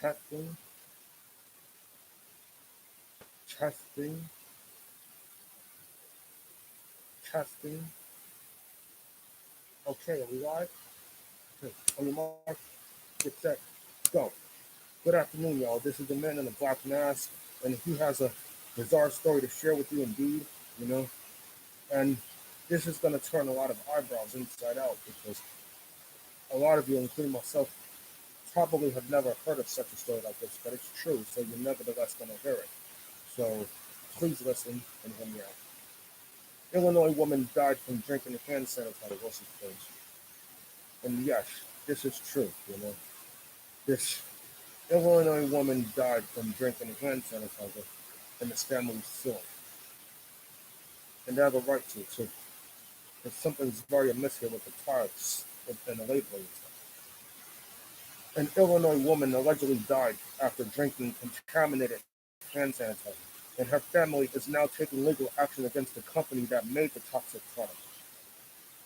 Testing, testing, testing. Okay, are we live? Okay. On your mark, get set, go. Good afternoon, y'all. This is the man in the black mask, and he has a bizarre story to share with you, indeed, you know. And this is going to turn a lot of eyebrows inside out because a lot of you, including myself, probably have never heard of such a story like this, but it's true, so you're nevertheless going to hear it. So please listen and hear me out. Illinois woman died from drinking hand sanitizer, Wilson claims. And yes, this is true, you know. This Illinois woman died from drinking hand sanitizer, and his family suing. And they have a right to, too. Because something's very amiss here with the products and the labeling. An Illinois woman allegedly died after drinking contaminated hand sanitizer, and her family is now taking legal action against the company that made the toxic product.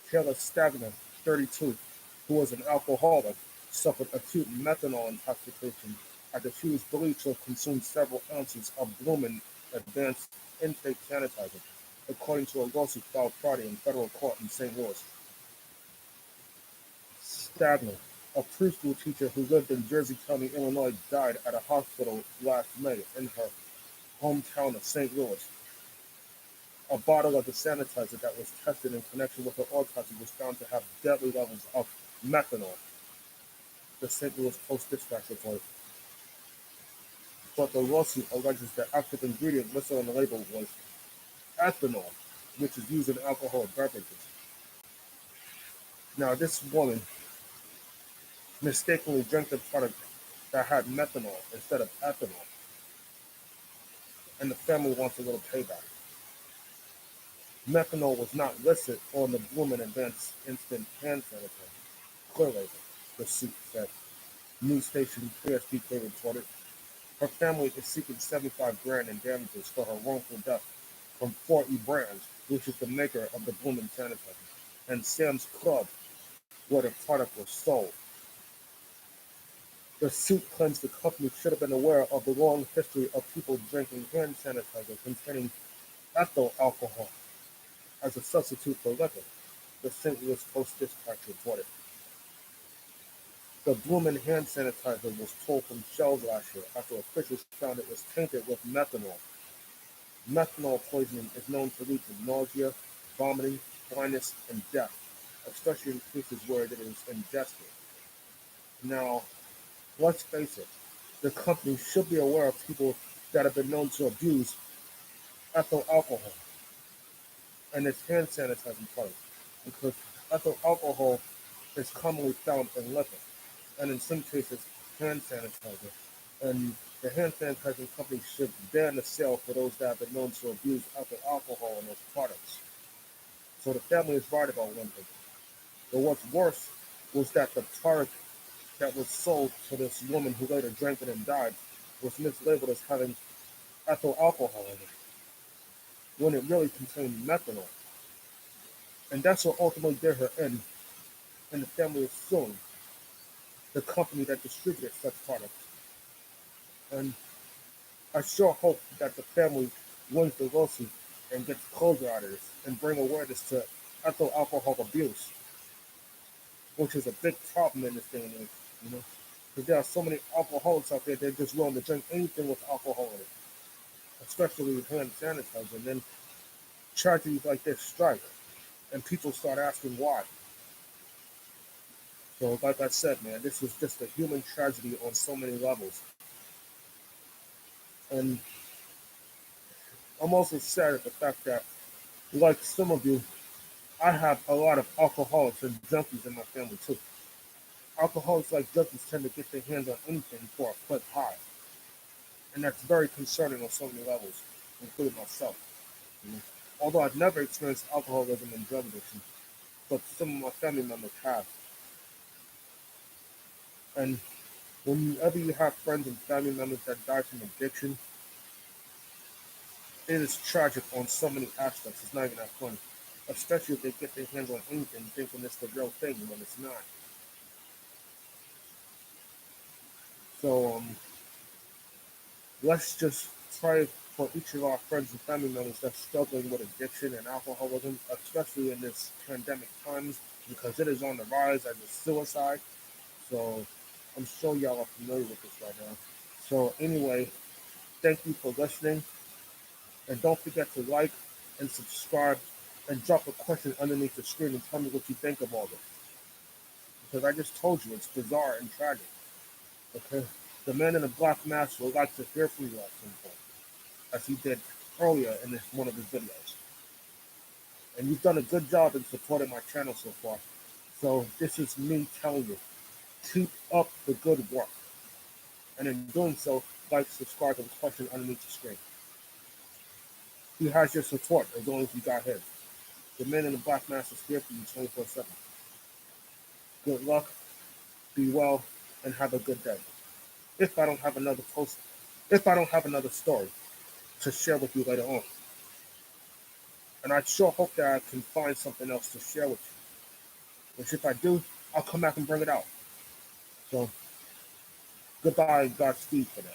Taylor Stagner, 32, who was an alcoholic, suffered acute methanol intoxication after she was believed to have consumed several ounces of Bloomin' Advanced Intake Sanitizer, according to a lawsuit filed Friday in federal court in St. Louis. Stagner, a preschool teacher who lived in Jersey County, Illinois, died at a hospital last May in her hometown of St. Louis. A bottle of the sanitizer that was tested in connection with her autopsy was found to have deadly levels of methanol, the St. Louis Post-Dispatch reported. But the lawsuit alleges the active ingredient listed on the label was ethanol, which is used in alcoholic beverages. Now, this woman mistakenly drank the product that had methanol instead of ethanol, and the family wants a little payback. Methanol was not listed on the Bloomin' Advanced Instant Hand Sanitizer clear label, the suit said. News station KSBK reported. Her family is seeking 75 grand in damages for her wrongful death from 4E Brands, which is the maker of the Bloomin' sanitizer, and Sam's Club, where the product was sold. The suit claims the company should have been aware of the long history of people drinking hand sanitizer containing ethyl alcohol as a substitute for liquor, the St. Louis Post-Dispatch reported. The Bloomin' hand sanitizer was pulled from shelves last year after officials found it was tainted with methanol. Methanol poisoning is known to lead to nausea, vomiting, blindness, and death, especially in cases where it is ingested. Now, let's face it, the company should be aware of people that have been known to abuse ethyl alcohol and its hand sanitizing product, because ethyl alcohol is commonly found in liquor, and in some cases, hand sanitizer. And the hand sanitizing company should ban the sale for those that have been known to abuse ethyl alcohol in those products. So the family is right about one thing. But what's worse was that the product that was sold to this woman who later drank it and died was mislabeled as having ethyl alcohol in it, when it really contained methanol. And that's what ultimately did her in, and the family is suing the company that distributed such products. And I sure hope that the family wins the lawsuit and gets closure out of this and bring awareness to ethyl alcohol abuse, which is a big problem in this day and age, you know. Because there are so many alcoholics out there, they're just willing to drink anything with alcohol in it, especially with hand sanitizer. And then tragedies like this strike, and people start asking why. So, like I said, man, this is just a human tragedy on so many levels. And I'm also sad at the fact that, like some of you, I have a lot of alcoholics and junkies in my family too. Alcoholics like junkies tend to get their hands on anything for a quick high. And that's very concerning on so many levels, including myself. You know? Although I've never experienced alcoholism and drug addiction, but some of my family members have. And whenever you have friends and family members that die from addiction, it is tragic on so many aspects. It's not even that funny. Especially if they get their hands on anything thinking it's the real thing when it's not. So let's just pray for each of our friends and family members that's struggling with addiction and alcoholism, especially in this pandemic times, because it is on the rise as a suicide. So I'm sure y'all are familiar with this right now. So anyway, thank you for listening, and don't forget to like and subscribe and drop a question underneath the screen and tell me what you think of all this. Because I just told you it's bizarre and tragic. Okay? The man in the black mask would like to hear from you at some point, as he did earlier in one of his videos. And you've done a good job in supporting my channel so far. So this is me telling you, keep up the good work. And in doing so, like, subscribe, and question underneath the screen. He has your support as long as you got his. The man in the black mask is here for you 24/7. Good luck, be well, and have a good day. If I don't have another post, if I don't have another story to share with you later on. And I sure hope that I can find something else to share with you. Which if I do, I'll come back and bring it out. So, goodbye and Godspeed for now.